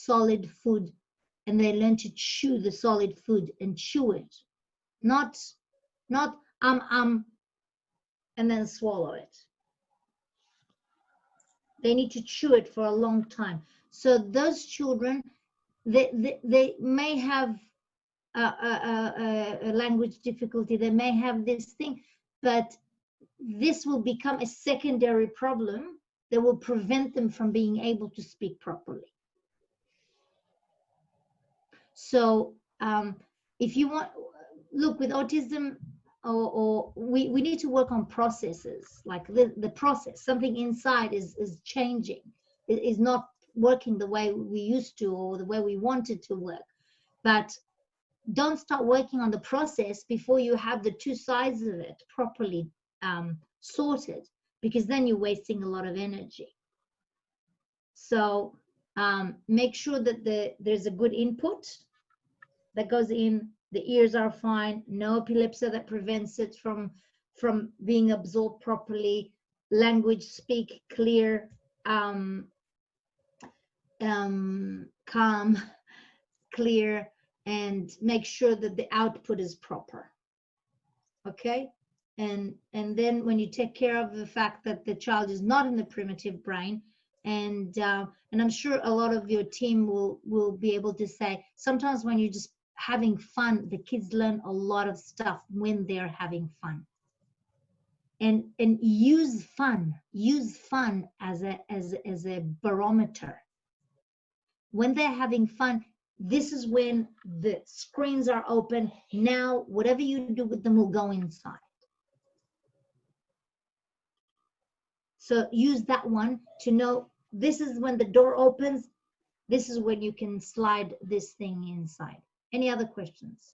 solid food and they learn to chew the solid food and chew it, not and then swallow it. They need to chew it for a long time. So those children, they may have a language difficulty, they may have this thing, but this will become a secondary problem that will prevent them from being able to speak properly. So if you want, look, with autism, or we need to work on processes, like the process, something inside is changing, it is not working the way we used to or the way we wanted to work. But don't start working on the process before you have the two sides of it properly sorted, because then you're wasting a lot of energy. So make sure that there's a good input that goes in, the ears are fine, no epilepsy that prevents it from being absorbed properly, language speak clear, calm, clear, and make sure that the output is proper. Okay? And then when you take care of the fact that the child is not in the primitive brain, and I'm sure a lot of your team will be able to say, sometimes when you're just having fun, the kids learn a lot of stuff when they're having fun. And use fun as a barometer. When they're having fun, this is when the screens are open. Now, whatever you do with them will go inside. So use that one to know this is when the door opens. This is when you can slide this thing inside. Any other questions?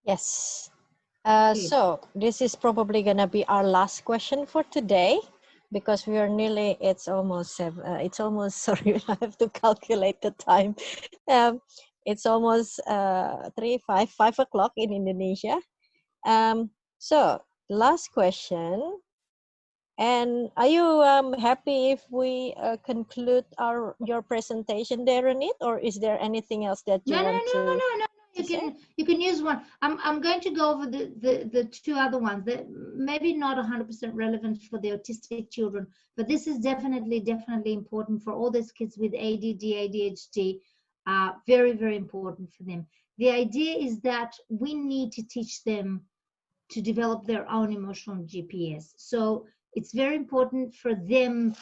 Yes. So this is probably gonna be our last question for today, because we are nearly, it's almost, sorry, I have to calculate the time. It's almost 5 o'clock in Indonesia. So last question. And are you happy if we conclude your presentation there, Ronit, or is there anything else that you want to? No. You can use one. I'm going to go over the two other ones that maybe not 100% relevant for the autistic children, but this is definitely important for all those kids with ADD, ADHD. Very, very important for them. The idea is that we need to teach them to develop their own emotional GPS. So it's very important for them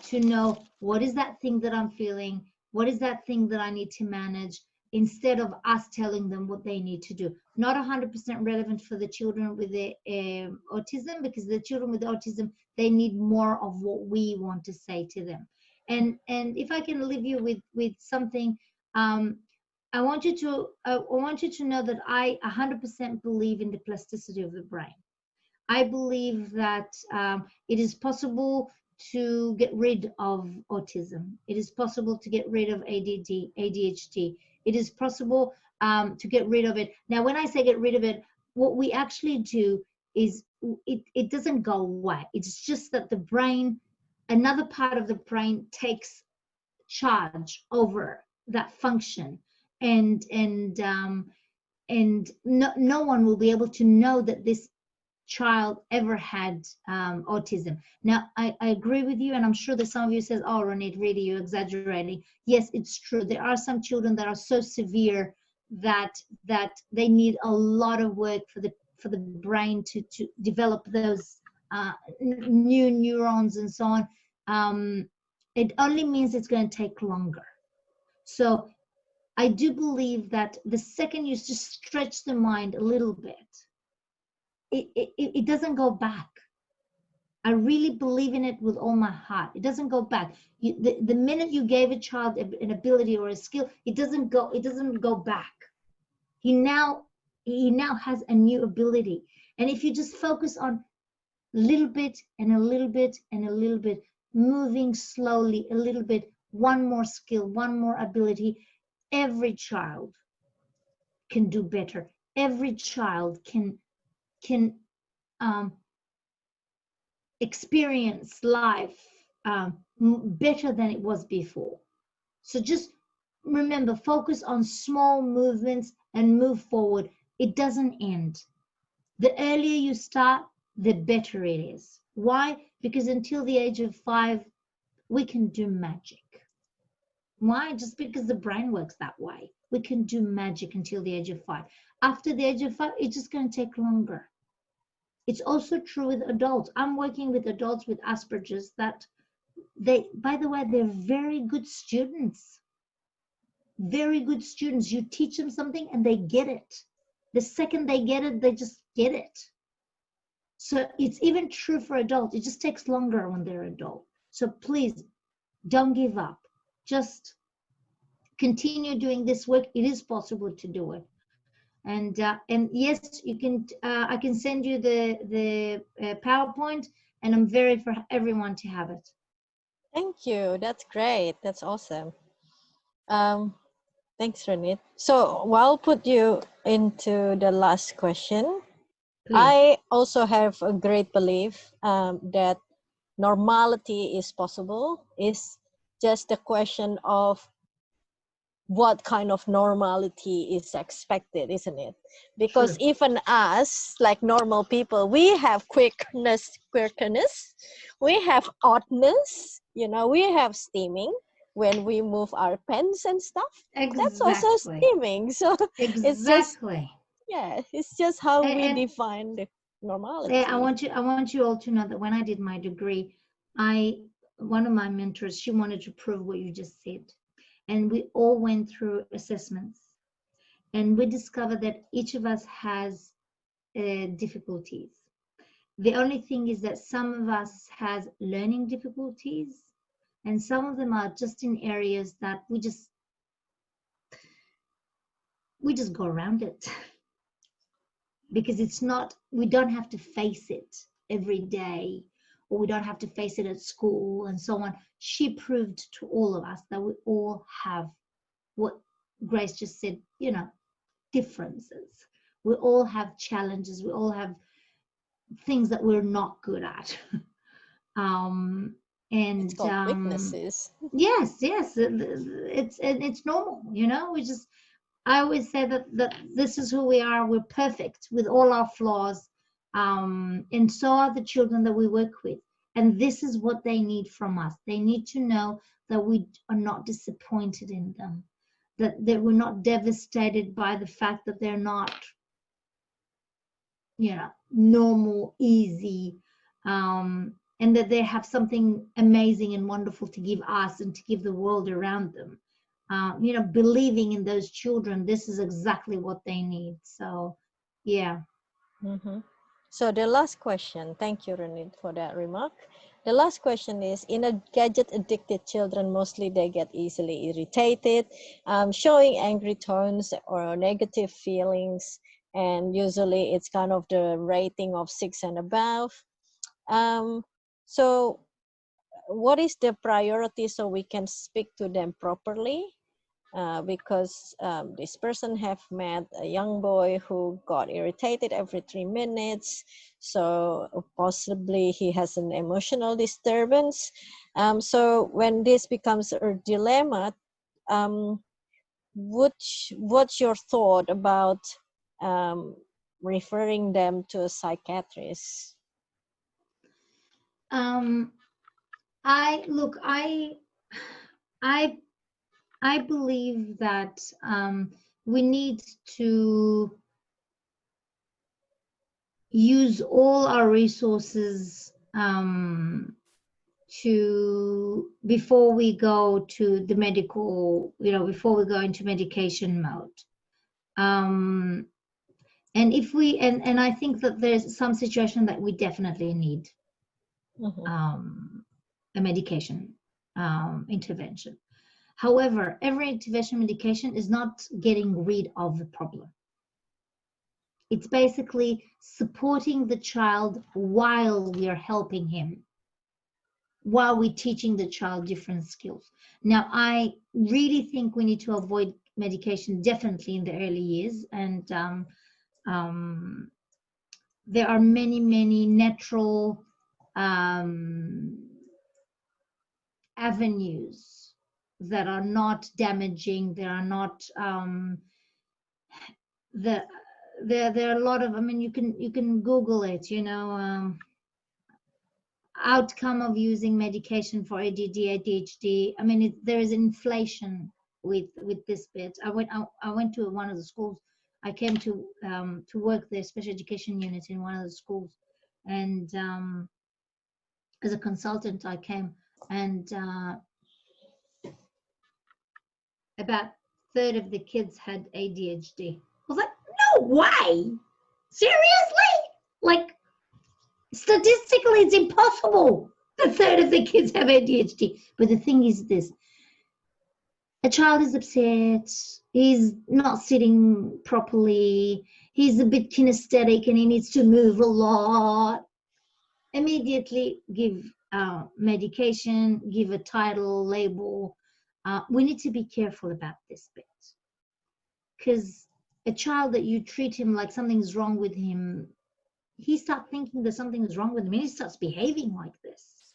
to know, what is that thing that I'm feeling? What is that thing that I need to manage? Instead of us telling them what they need to do. Not 100% relevant for the children with the autism, because the children with autism, they need more of what we want to say to them. And if I can leave you with something, I want you to know that I 100% believe in the plasticity of the brain. I believe that it is possible to get rid of autism. It is possible to get rid of ADD, ADHD. It is possible to get rid of it. Now, when I say get rid of it, what we actually do is it doesn't go away. It's just that the brain, another part of the brain takes charge over that function. And no one will be able to know that this child ever had autism. Now, I agree with you, and I'm sure that some of you says, oh, Ronit, really, you're exaggerating. Yes, it's true. There are some children that are so severe that they need a lot of work for the brain to develop those new neurons and so on. It only means it's going to take longer. So I do believe that the second you just stretch the mind a little bit, it doesn't go back. I really believe in it with all my heart. It doesn't go back. The minute you gave a child an ability or a skill, it doesn't go back. He now has a new ability. And if you just focus on a little bit and a little bit and a little bit, moving slowly a little bit, one more skill, one more ability, every child can do better. Every child can experience life better than it was before. So just remember, focus on small movements and move forward. It doesn't end. The earlier you start, the better it is. Why? Because until the age of 5, we can do magic. Why? Just because the brain works that way. We can do magic until the age of 5. After the age of 5, it's just going to take longer. It's also true with adults. I'm working with adults with Asperger's that by the way, they're very good students. Very good students. You teach them something and they get it. The second they get it, they just get it. So it's even true for adults. It just takes longer when they're adult. So please don't give up. Just continue doing this work. It is possible to do it. And yes, you can. I can send you the PowerPoint, and I'm very for everyone to have it. Thank you. That's great. That's awesome. Thanks, Ronit. So I'll put you into the last question. Please. I also have a great belief that normality is possible. It's just a question of what kind of normality is expected, isn't it? Because True. even us, like normal people, we have quirkiness, we have oddness, we have steaming when we move our pens and stuff. Exactly. That's also steaming. So exactly. it's just how we and define the normality. I want you all to know that when I did my degree, one of my mentors, she wanted to prove what you just said. And we all went through assessments, and we discovered that each of us has difficulties. The only thing is that some of us has learning difficulties, and some of them are just in areas that we just go around it because it's not, we don't have to face it every day, or we don't have to face it at school and so on. She proved to all of us that we all have what Grace just said, differences. We all have challenges. We all have things that we're not good at. And it's called weaknesses. Yes, it's normal. I always say that this is who we are. We're perfect with all our flaws, and so are the children that we work with. And this is what they need from us. They need to know that we are not disappointed in them, that we're not devastated by the fact that they're not, normal, easy, and that they have something amazing and wonderful to give us and to give the world around them. Believing in those children, this is exactly what they need. So, yeah. Mm-hmm. So the last question, thank you, Ronit, for that remark. The last question is, in a gadget-addicted children, mostly they get easily irritated, showing angry tones or negative feelings, and usually it's kind of the rating of 6 and above. So what is the priority so we can speak to them properly? Because this person have met a young boy who got irritated every 3 minutes, so possibly he has an emotional disturbance. So when this becomes a dilemma, what's your thought about referring them to a psychiatrist? I believe that we need to use all our resources before we go to the medical, before we go into medication mode. And if we, and I think that there's some situation that we definitely need a medication intervention. However, every intervention medication is not getting rid of the problem. It's basically supporting the child while we are helping him, while we're teaching the child different skills. Now, I really think we need to avoid medication definitely in the early years, and there are many, many natural avenues that are not damaging. There are not there are a lot of, I mean, you can Google it, you know, outcome of using medication for ADD, ADHD. I mean, there is inflation with this bit. I went to one of the schools. I came to work the special education unit in one of the schools, and as a consultant, I came, and about a third of the kids had ADHD. I was like, no way, seriously? Like, statistically, it's impossible. A third of the kids have ADHD. But the thing is this: a child is upset, he's not sitting properly, he's a bit kinesthetic and he needs to move a lot. Immediately give medication, give a title, label. We need to be careful about this bit, because a child that you treat him like something's wrong with him, he starts thinking that something is wrong with him and he starts behaving like this.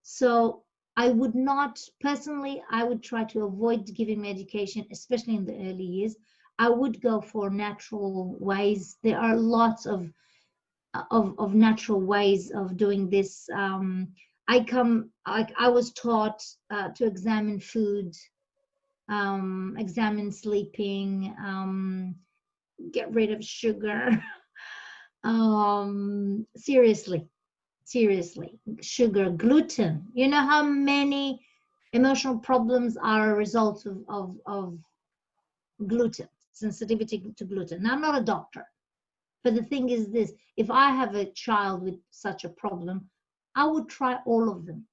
So I would not, personally, I would try to avoid giving medication, especially in the early years. I would go for natural ways. There are lots of natural ways of doing this. I was taught to examine food, examine sleeping, get rid of sugar. Seriously, sugar, gluten. You know how many emotional problems are a result of gluten, sensitivity to gluten. Now, I'm not a doctor, but the thing is this: if I have a child with such a problem, I would try all of them.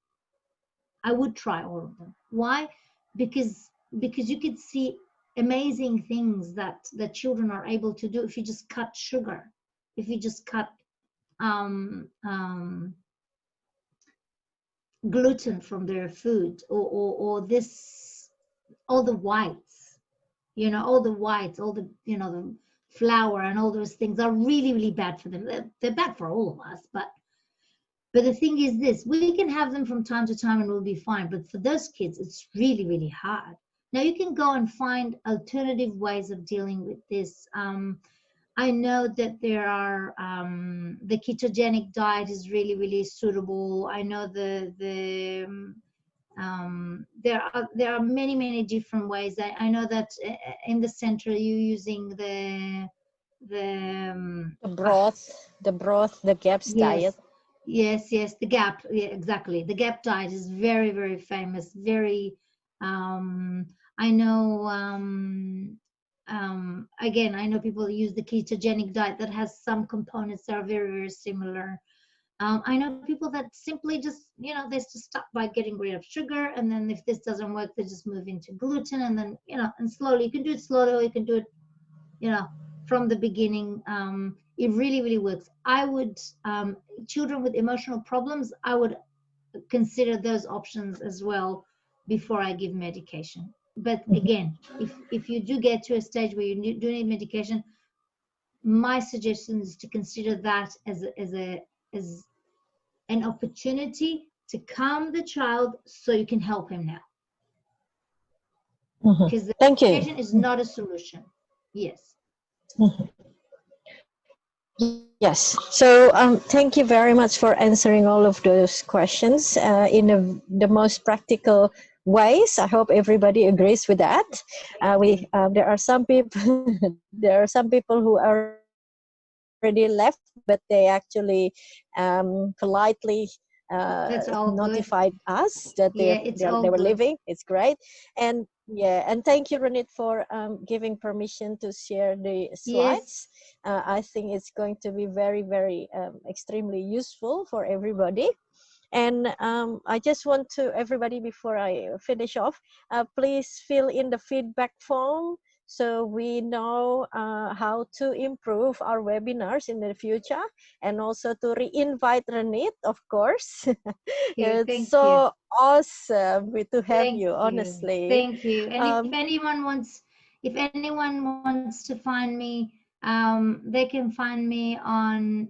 Why? Because you could see amazing things that children are able to do if you just cut sugar, if you just cut gluten from their food, or this, all the whites, you know, all the, you know, the flour and all those things are really, really bad for them. They're bad for all of us, but the thing is this: we can have them from time to time and we'll be fine, but for those kids it's really, really hard. Now, you can go and find alternative ways of dealing with this. I know that there are the ketogenic diet is really, really suitable. I know there are many, many different ways. I know that in the center you're using the broth, the GAPS diet. Yes, the GAP, yeah, exactly. The GAP diet is very, very famous. Very, I know. Again, I know people use the ketogenic diet that has some components that are very, very similar. I know people that simply just, you know, they just start by getting rid of sugar, and then if this doesn't work, they just move into gluten, and then, you know, and slowly, you can do it slowly, or you can do it, you know, from the beginning. It really, really works. I would, children with emotional problems, I would consider those options as well before I give medication. But again, if you do get to a stage where you do need medication, my suggestion is to consider that as an opportunity to calm the child so you can help him now. Because the medication is not a solution. Yes. Yes. So thank you very much for answering all of those questions in the most practical ways. I hope everybody agrees with that. There are some people who already left, but they actually politely notified us that they were leaving. It's great. And yeah, and thank you, Ronit, for giving permission to share the slides. Yes. I think it's going to be very, very extremely useful for everybody. And I just want to, everybody, before I finish off, please fill in the feedback form so we know how to improve our webinars in the future, and also to re-invite Ronit, of course. It's so awesome to have you, honestly. Thank you. And if anyone wants to find me, they can find me on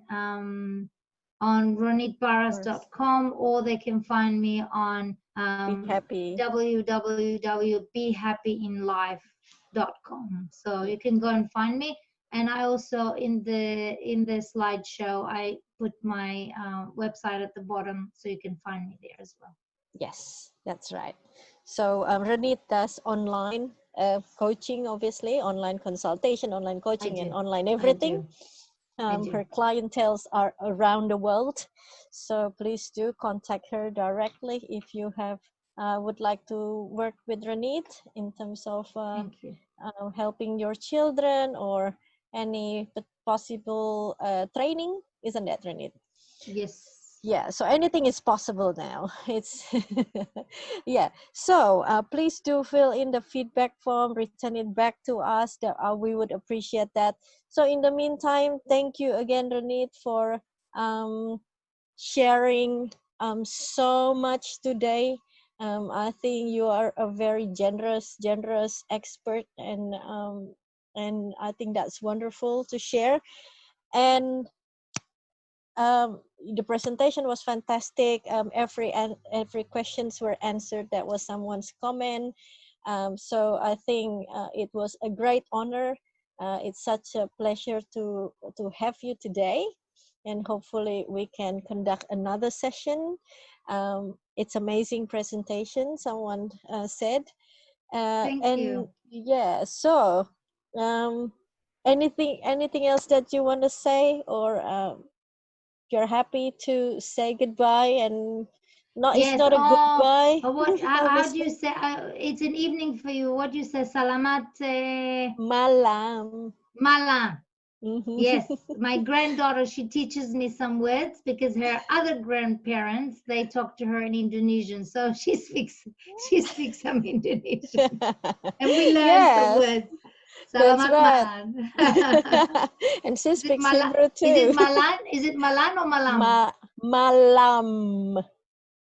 on ronitbarras.com, or they can find me on www.behappyinlife.com. So you can go and find me. And I also, in the slideshow, I put my website at the bottom, so you can find me there as well. Yes, that's right. So Ronit does online coaching, obviously, online consultation, online coaching, and online everything. Her clientels are around the world. So please do contact her directly if you have would like to work with Ronit in terms of helping your children or any possible training. Isn't that, Ronit? Yes. Yeah, so anything is possible now. It's yeah. So please do fill in the feedback form, return it back to us. That we would appreciate that. So in the meantime, thank you again, Ronit, for sharing so much today. I think you are a very generous expert, and I think that's wonderful to share. And the presentation was fantastic. Every questions were answered. That was someone's comment. So I think it was a great honor. It's such a pleasure to have you today, and hopefully we can conduct another session. It's amazing presentation, someone said. Thank you. Yeah, so anything else that you want to say, or you're happy to say goodbye? And it's not a goodbye. How do you say? It's an evening for you. What do you say? Salamat malam. Malam. Yes, my granddaughter, she teaches me some words because her other grandparents, they talk to her in Indonesian, so she speaks some Indonesian, and we learn some words. Salamat malam. And she speaks Hebrew too. Is it malan? Is it malan or malam? Malam.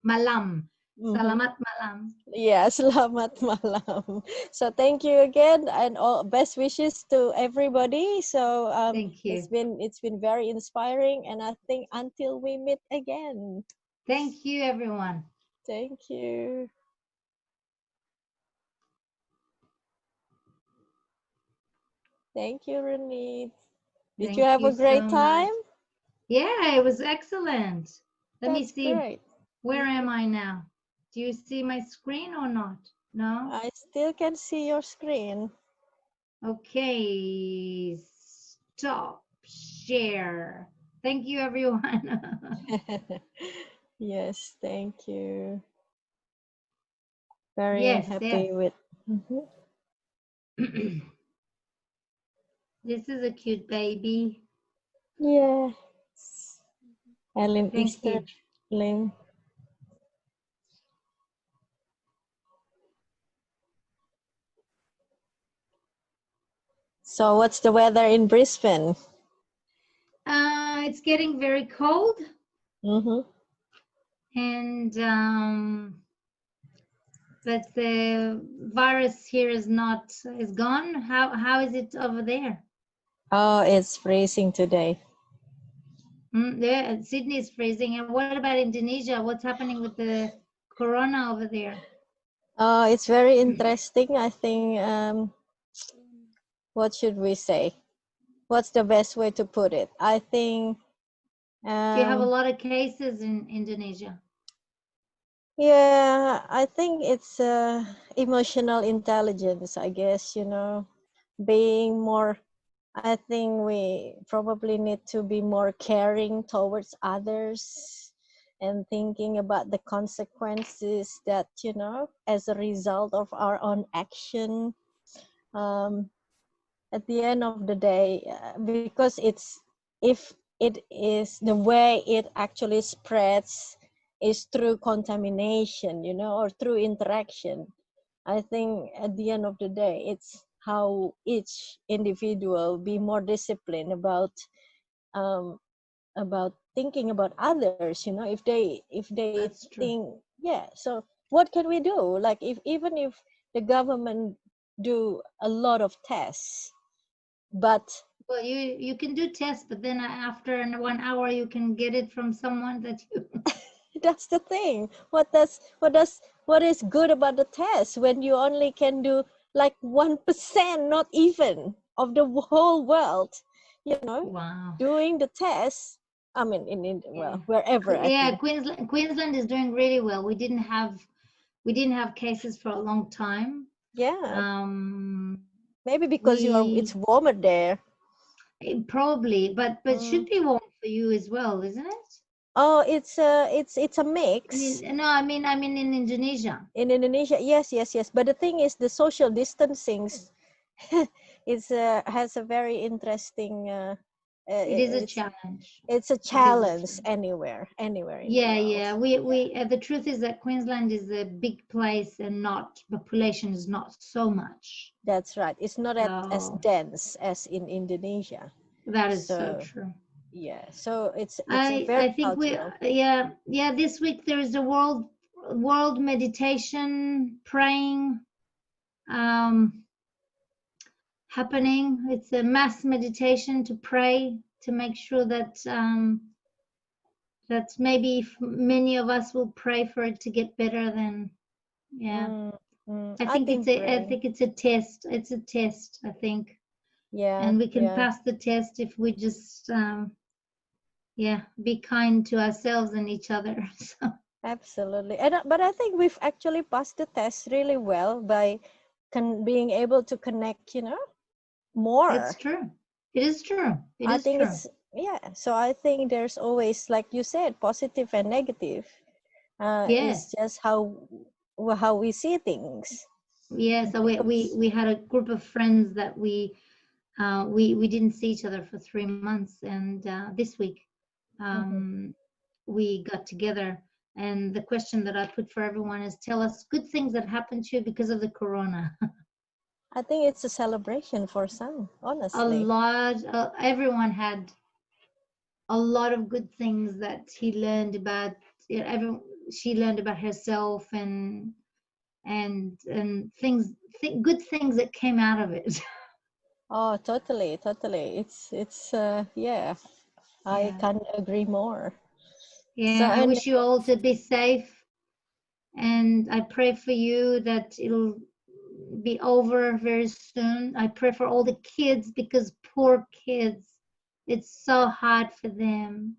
Malam. Selamat malam. Yeah, selamat malam. So thank you again, and all best wishes to everybody. So thank you. It's been very inspiring, and I think until we meet again. Thank you, everyone. Thank you. Thank you, Ronit. Did you have a great time? Yeah, it was excellent. Let me see. Great. Where am I now? Do you see my screen or not? No? I still can see your screen. Okay. Stop. Share. Thank you, everyone. Yes, thank you. Very happy with. This is a cute baby. Yes. Ellen Easter Lim. So what's the weather in Brisbane? It's getting very cold. And but the virus here is gone. How is it over there? Oh, it's freezing today. Yeah, Sydney is freezing. And what about Indonesia? What's happening with the corona over there? It's very interesting. I think, what should we say? What's the best way to put it? I think. Do you have a lot of cases in Indonesia? Yeah, I think it's emotional intelligence, I guess, being more. I think we probably need to be more caring towards others and thinking about the consequences that, as a result of our own action. At the end of the day, because if it is the way it actually spreads is through contamination, or through interaction. I think at the end of the day, it's how each individual be more disciplined about thinking about others. If they think, so what can we do? Like, even if the government do a lot of tests, but Well, you can do tests, but then after 1 hour, you can get it from someone that you. That's the thing. What is good about the test when you only can do like 1%, not even of the whole world, you know, Wow. doing the test. I mean, well, wherever I Yeah, think. Queensland is doing really well. We didn't have cases for a long time. Yeah, maybe because it's We warmer there. probably, but it should Mm. be warm for you as well, isn't it? Oh, it's a mix. No, I mean in Indonesia. In Indonesia, yes. But the thing is, the social distancing is has a very interesting. It is a It's challenge. it's a It is a challenge challenge. anywhere in the Yeah, world. yeah. The truth is that Queensland is a big place and not population is not so much. That's right. It's not as So dense as in Indonesia. that is so So true. yeah, so it's a I very I think cultural. yeah, this week there is a world meditation praying um happening. It's a mass meditation to pray to make sure that maybe if many of us will pray for it to get better, then yeah. I've been I praying. think it's a test. It's a test, I think. Yeah, And we can yeah. pass the test if we just yeah, be kind to ourselves and each other. So Absolutely. But I think we've actually passed the test really well by being able to connect, more. it's true. It is true. It I is think true. it's, yeah. So I think there's always, like you said, positive and negative. Yes. It's just how we see things. Yeah. So we had a group of friends that we didn't see each other for 3 months, and this week Mhm. we got together. And the question that I put for everyone is, tell us good things that happened to you because of the corona. I think it's a celebration for some, A honestly. lot, everyone had a lot of good things that he learned about. She learned about herself and good things that came out of it. Oh, totally, totally. It's yeah. I Yeah. can't agree more. So Yeah, I and wish you all to be safe, and I pray for you that it'll be over very soon. I pray for all the kids because poor kids, it's so hard for them.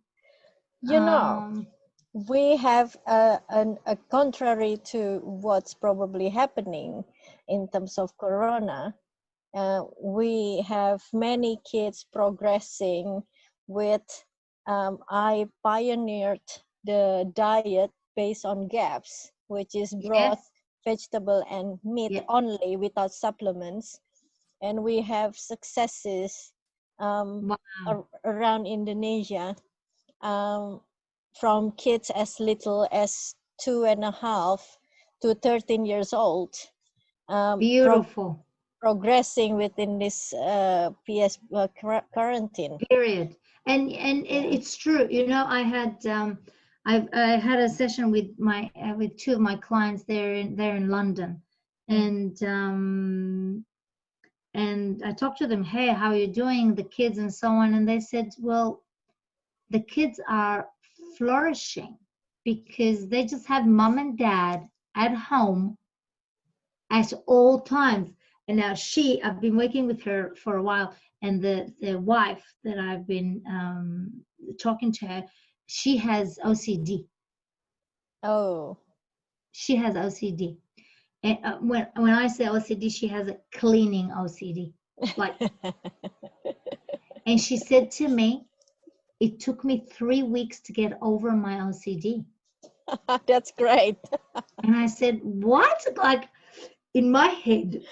you know, Um, we have a contrary to what's probably happening in terms of corona. We have many kids progressing with. I pioneered the diet based on gaps, which is broad, yes, vegetable, and meat yeah, only without supplements. And we have successes wow, around Indonesia, um, from kids as little as 2.5 to 13 years old, um, pro- beautiful. progressing within this quarantine. Period. Yeah. It's true. I had a session with two of my clients there in London, Mm. and I talked to them. Hey, how are you doing, the kids and so on? And they said, well, the kids are flourishing because they just have mom and dad at home at all times. And now I've been working with her for a while, and the wife that I've been talking to her, she has OCD. Oh. She has OCD. And when I say OCD, she has a cleaning OCD. Like, and she said to me, it took me 3 weeks to get over my OCD. That's great. And I said, what? Like, in my head,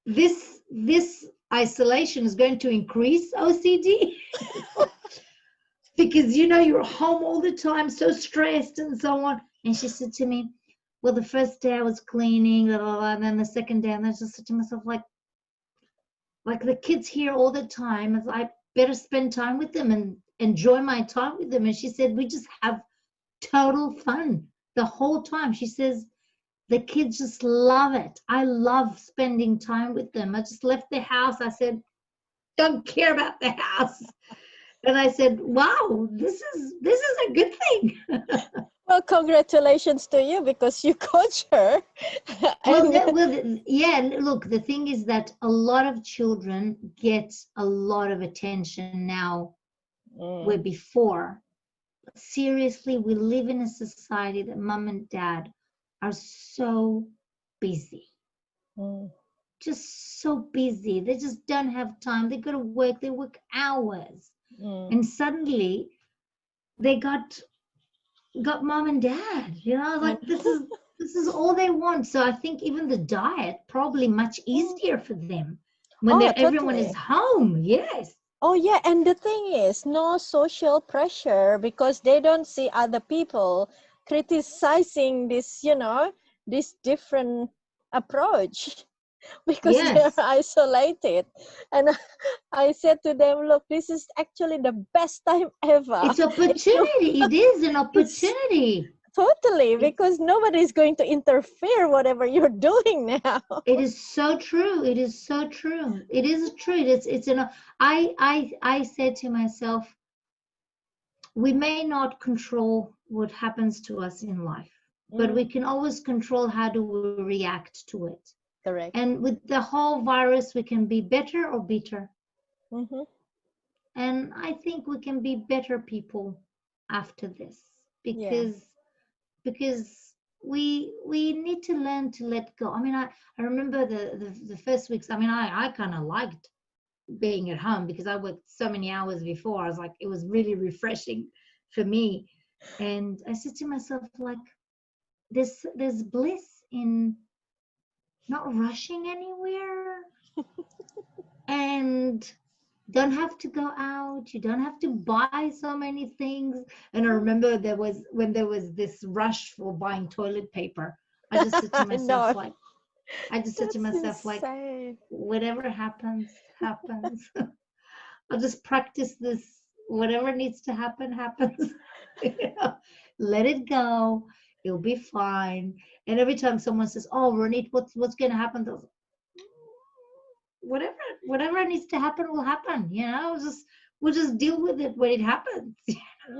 this isolation is going to increase OCD because you're home all the time, so stressed and so on. And she said to me, well, the first day I was cleaning, blah, blah, blah, and then the second day, and I just said to myself, like the kids here all the time, I better spend time with them and enjoy my time with them. And she said, we just have total fun the whole time. She says, the kids just love it. I love spending time with them. I just left the house. I said, don't care about the house. And I said, wow, this is a good thing. Well, congratulations to you because you coach her. Yeah, look, the thing is that a lot of children get a lot of attention now, where before, seriously, we live in a society that mom and dad are so busy. Just so busy. They just don't have time. They go to work, they work hours. And suddenly they got mom and dad, like this is all they want. So I think even the diet probably much easier for them when everyone is home. Yes. Oh yeah, and the thing is, no social pressure because they don't see other people criticizing this, this different approach because they're isolated. And I said to them, look, this is actually the best time ever. It's opportunity. It is an opportunity. Totally, because nobody is going to interfere whatever you're doing now. It is so true. It is so true. It is true. It's I said to myself, we may not control what happens to us in life, but we can always control how do we react to it. Correct. And with the whole virus, we can be better or bitter. And I think we can be better people after this because we need to learn to let go. I mean, I remember the first weeks. I mean, I kind of liked being at home because I worked so many hours before. I was like, it was really refreshing for me. And I said to myself, like, there's bliss in not rushing anywhere and don't have to go out. You don't have to buy so many things. And I remember when there was this rush for buying toilet paper, I just said to myself, whatever happens, happens. I'll just practice this. Whatever needs to happen, happens. Let it go. It'll be fine. And every time someone says, "Oh, Ronit, what's going to happen?" Whatever needs to happen will happen. We'll just deal with it when it happens.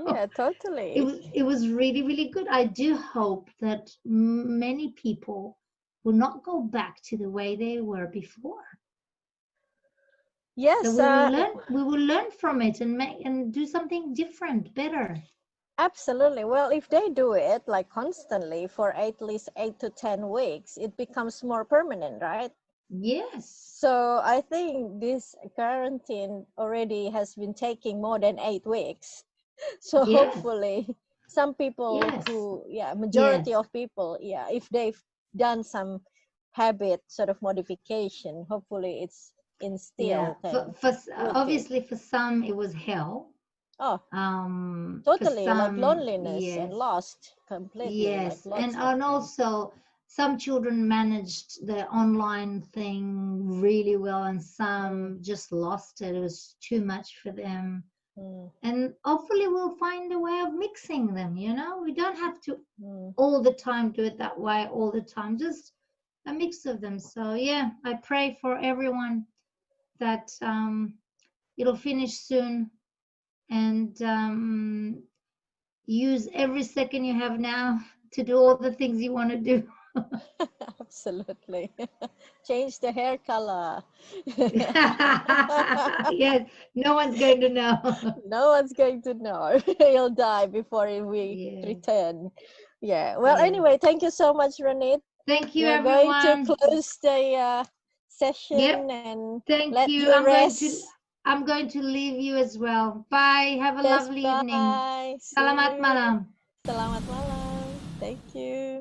Yeah, totally. It was really, really good. I do hope that many people will not go back to the way they were before. Yes, we will learn from it and do something different, better. Absolutely. Well, if they do it like constantly for at least 8 to 10 weeks, it becomes more permanent, right? Yes. So I think this quarantine already has been taking more than 8 weeks. So hopefully some people majority of people, if they've done some habit sort of modification, hopefully it's instilled. Obviously for some it was hell. Totally, like loneliness and lost completely. Yes, like and also some children managed the online thing really well, and some just lost it. It was too much for them. And hopefully we'll find a way of mixing them. We don't have to all the time do it that way all the time. Just a mix of them. So yeah, I pray for everyone that it'll finish soon. And use every second you have now to do all the things you want to do. Absolutely. Change the hair color. Yes, no one's going to know. No one's going to know. He'll die before we return. Yeah. Well, anyway, thank you so much, Ronit. Thank you, everyone. We're going to close the session and let you rest. I'm going to leave you as well. Bye. Have a lovely evening. Bye. Selamat malam. Selamat malam. Thank you.